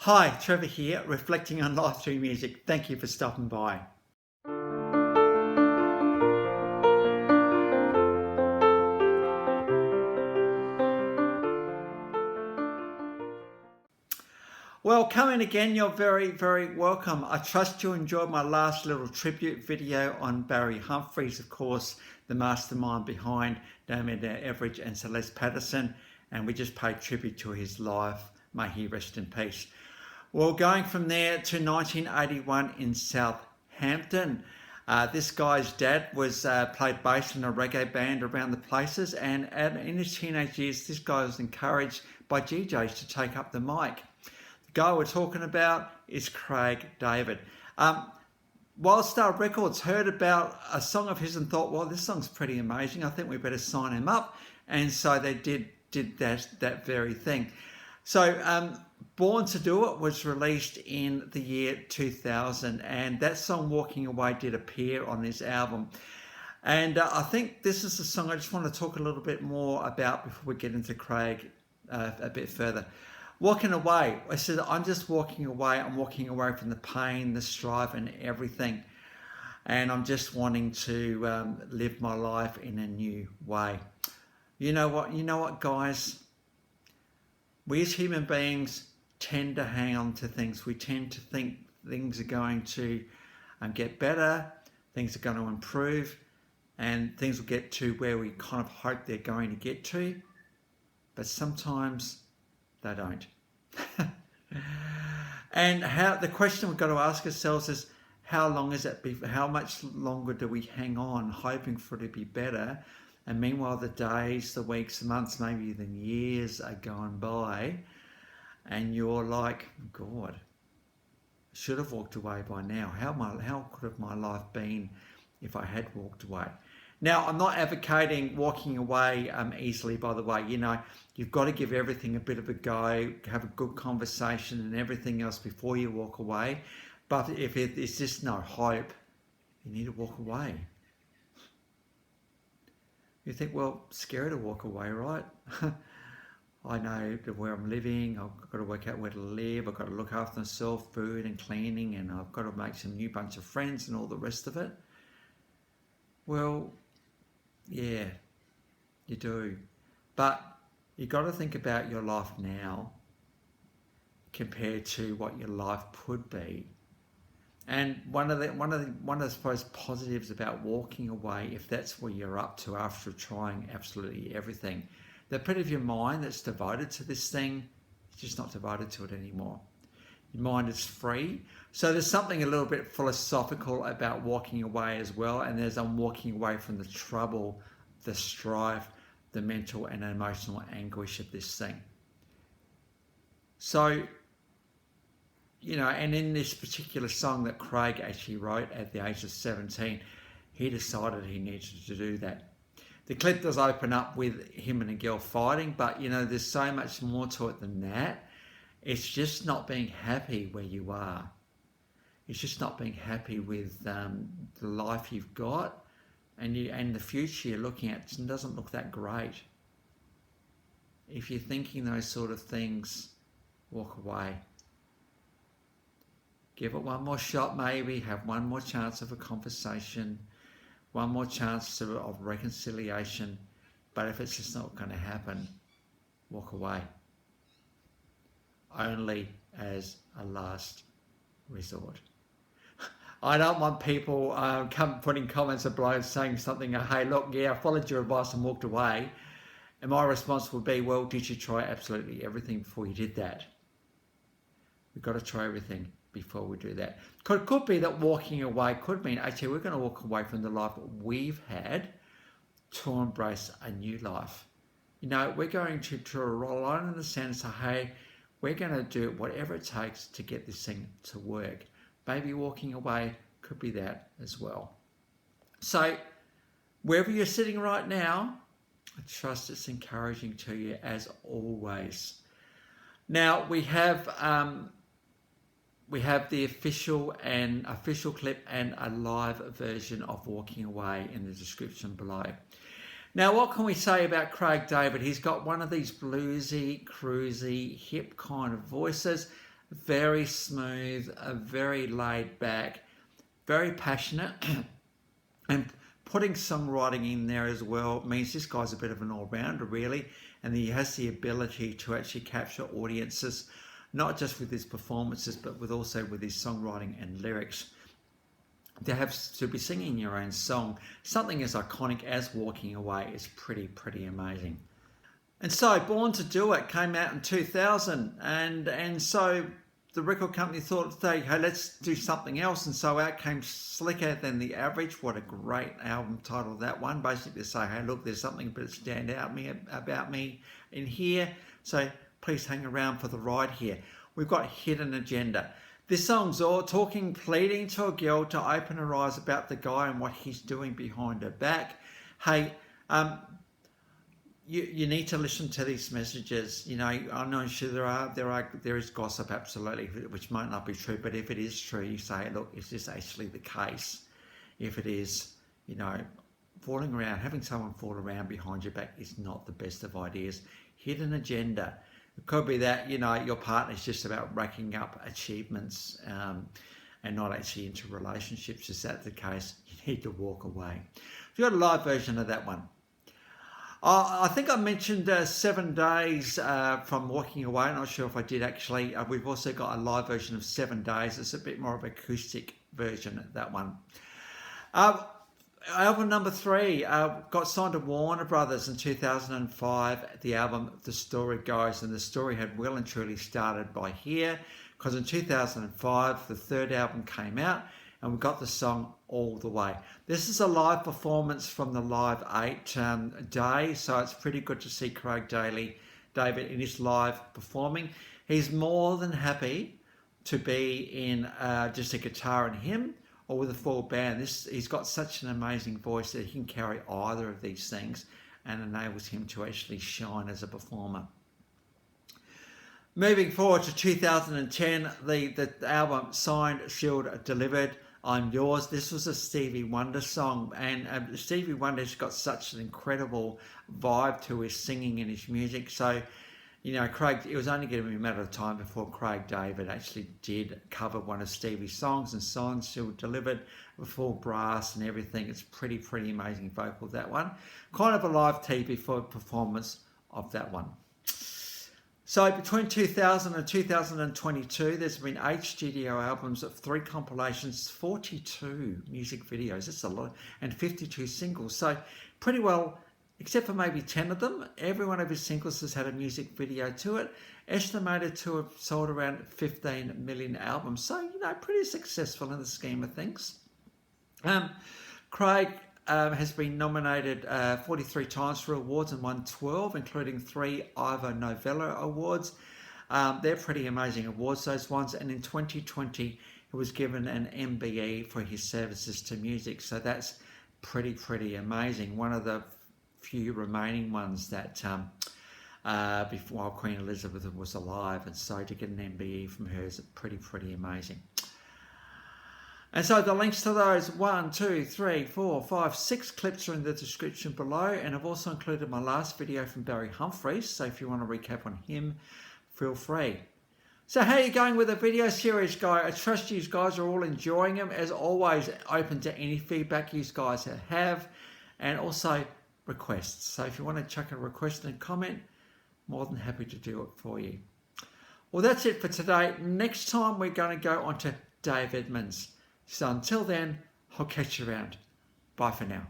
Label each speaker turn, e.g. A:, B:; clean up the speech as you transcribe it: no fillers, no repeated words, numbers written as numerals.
A: Hi, Trevor here, reflecting on life through music. Thank you for stopping by. Well, coming again, you're very, very welcome. I trust you enjoyed my last little tribute video on Barry Humphries, of course, the mastermind behind Dame Edna and Celeste Patterson, and we just paid tribute to his life. May he rest in peace. Well, going from there to 1981 in Southampton. This guy's dad was played bass in a reggae band around the places, and in his teenage years, this guy was encouraged by DJs to take up the mic. The guy we're talking about is Craig David. Wildstar Records heard about a song of his and thought, well, this song's pretty amazing. I think we better sign him up. And so they did that very thing. So Born to Do It was released in the year 2000, and that song Walking Away did appear on this album. And I think this is a song I just want to talk a little bit more about before we get into Craig a bit further. Walking away, I said, I'm just walking away. I'm walking away from the pain, the strife and everything. And I'm just wanting to live my life in a new way. You know what, guys? We as human beings tend to hang on to things. We tend to think things are going to get better, things are going to improve, and things will get to where we kind of hope they're going to get to. But sometimes they don't. And the question we've got to ask ourselves is, how much longer do we hang on hoping for it to be better? And meanwhile, the days, the weeks, the months, maybe even years are going by, and you're like, God, I should have walked away by now. How could have my life been if I had walked away? Now, I'm not advocating walking away easily, by the way. You've got to give everything a bit of a go, have a good conversation and everything else before you walk away. But if there's just no hope, you need to walk away. You think, well, scary to walk away, right? I know where I'm living, I've got to work out where to live, I've got to look after myself, food and cleaning, and I've got to make some new bunch of friends and all the rest of it. Well, yeah, you do. But you've got to think about your life now compared to what your life could be. And one of the suppose positives about walking away, if that's where you're up to after trying absolutely everything, that bit of your mind that's devoted to this thing is just not devoted to it anymore. Your mind is free. So there's something a little bit philosophical about walking away as well. And there's walking away from the trouble, the strife, the mental and emotional anguish of this thing. So, and in this particular song that Craig actually wrote at the age of 17, he decided he needed to do that. The clip does open up with him and a girl fighting, but there's so much more to it than that. It's just not being happy where you are. It's just not being happy with the life you've got, and the future you're looking at doesn't look that great. If you're thinking those sort of things, walk away. Give it one more shot, maybe. Have one more chance of a conversation, one more chance of reconciliation. But if it's just not going to happen, walk away. Only as a last resort. I don't want people putting comments below saying something, hey, look, yeah, I followed your advice and walked away. And my response would be, well, did you try absolutely everything before you did that? We've got to try everything before we do that. Could be that walking away could mean, actually, we're going to walk away from the life we've had to embrace a new life. We're going to roll on in the sense of, hey, we're going to do whatever it takes to get this thing to work. Maybe walking away could be that as well. So wherever you're sitting right now, I trust it's encouraging to you as always. Now we have the official clip and a live version of Walking Away in the description below. Now, what can we say about Craig David? He's got one of these bluesy, cruisy, hip kind of voices, very smooth, very laid back, very passionate, and putting songwriting in there as well means this guy's a bit of an all-rounder really, and he has the ability to actually capture audiences, not just with his performances but also with his songwriting and lyrics. To be singing your own song, something as iconic as Walking Away, is pretty amazing. And so Born to Do It came out in 2000, and so the record company thought, hey, let's do something else, and so out came Slicker Than the Average. What a great album title that one, basically to say, hey, look, there's something that stand out about me in here, so please hang around for the ride here. We've got Hidden Agenda. This song's all talking, pleading to a girl to open her eyes about the guy and what he's doing behind her back. Hey, you need to listen to these messages. You know, I'm not sure there is gossip, absolutely, which might not be true, but if it is true, you say, look, is this actually the case? If it is, you know, falling around, having someone fall around behind your back is not the best of ideas. Hidden agenda. It could be that, you know, your partner's just about racking up achievements and not actually into relationships. Is that the case? You need to walk away. We've got a live version of that one. I think I mentioned 7 Days from Walking Away. I'm not sure if I did actually. We've also got a live version of 7 Days. It's a bit more of an acoustic version of that one. Album number 3 got signed to Warner Brothers in 2005. The album The Story Goes, and the story had well and truly started by here, because in 2005 the 3rd album came out and we got the song All the Way. This is a live performance from the Live 8 day, so it's pretty good to see Craig David in his live performing. He's more than happy to be in just a guitar and him, or with a full band. He's got such an amazing voice that he can carry either of these things and enables him to actually shine as a performer. Moving forward to 2010, the album Signed, Sealed, Delivered, I'm Yours. This was a Stevie Wonder song, and Stevie Wonder's got such an incredible vibe to his singing and his music. So, you know, it was only going to be a matter of time before Craig David actually did cover one of Stevie's songs, and Signed, Sealed, Delivered with full brass and everything. It's pretty amazing vocal, that one. Kind of a live TV performance of that one. So between 2000 and 2022, there's been 8 studio albums, 3 compilations, 42 music videos. That's a lot, and 52 singles. So pretty well, except for maybe 10 of them, every one of his singles has had a music video to it, estimated to have sold around 15 million albums. So, you know, pretty successful in the scheme of things. Craig has been nominated 43 times for awards and won 12, including 3 Ivor Novello awards. They're pretty amazing awards, those ones. And in 2020, he was given an MBE for his services to music. So that's pretty amazing. One of the few remaining ones that while Queen Elizabeth was alive, and so to get an MBE from her is pretty amazing. And so the links to those 1, 2, 3, 4, 5, 6 clips are in the description below, and I've also included my last video from Barry Humphries, so if you want to recap on him, feel free. So how are you going with the video series, guys? I trust you guys are all enjoying them. As always, open to any feedback you guys have, and also requests. So if you want to chuck a request and a comment, more than happy to do it for you. Well, that's it for today. Next time we're going to go on to Dave Edmunds. So until then, I'll catch you around. Bye for now.